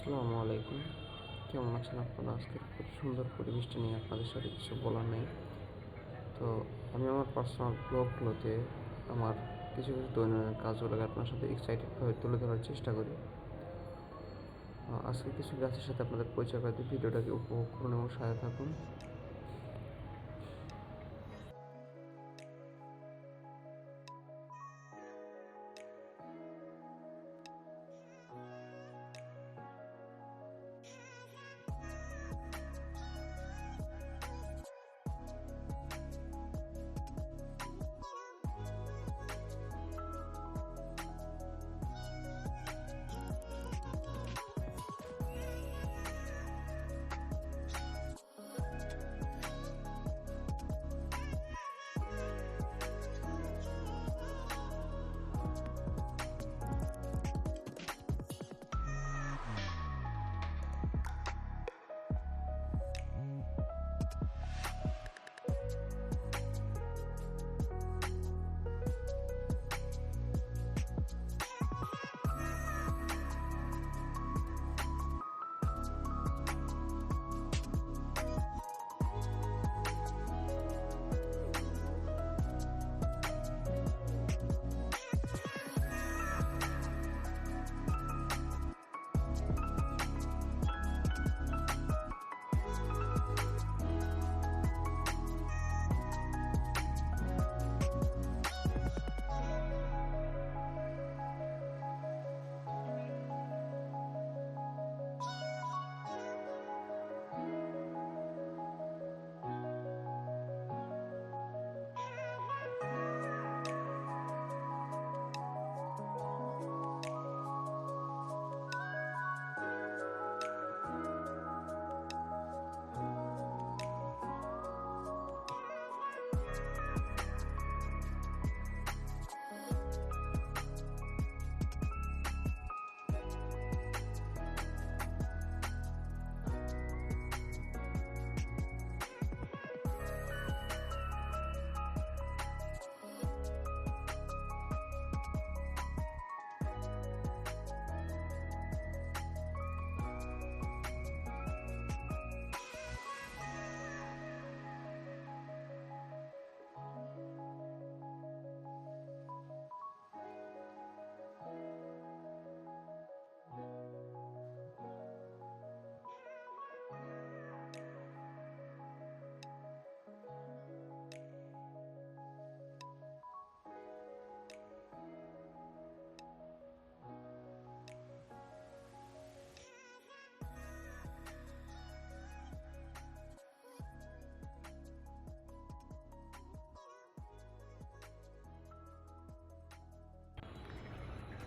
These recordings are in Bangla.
আসসালামু আলাইকুম। কেমন আছেন আপনারা? আজকের খুব সুন্দর পরিবেশটা নিয়ে আপনাদের সাথে কিছু বলার নেই। তো আমি আমার পার্সোনাল ব্লগগুলোতে আমার কিছু দৈনন্দিন কাজগুলোকে আপনার সাথে এক্সাইটেডভাবে তুলে ধরার চেষ্টা করি। আজকে কিছু গাছের সাথে আপনাদের পরিচয় করে দিই। ভিডিওটাকে উপভোগ করুন এবং সাথে থাকুন।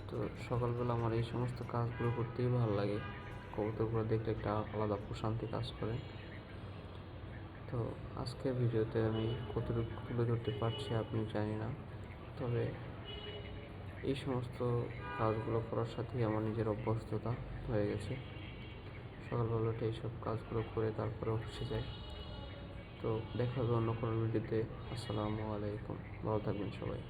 তো সকালবেলা আমার এই সমস্ত কাজগুলো করতেই ভালো লাগে। কবুতরগুলো দেখলে একটা আলাদা প্রশান্তি কাজ করে। তো আজকের ভিডিওতে আমি কতটুকু তুলে ধরতে পারছি আপনি জানি না, তবে এই সমস্ত কাজগুলো করার সাথেই আমার নিজের অভ্যস্ততা হয়ে গেছে। সকালবেলা উঠে এইসব কাজগুলো করে তারপরে অফিসে যাই। তো দেখা হবে অন্য কোনো ভিডিওতে। আসসালামু আলাইকুম, ভালো থাকবেন সবাই।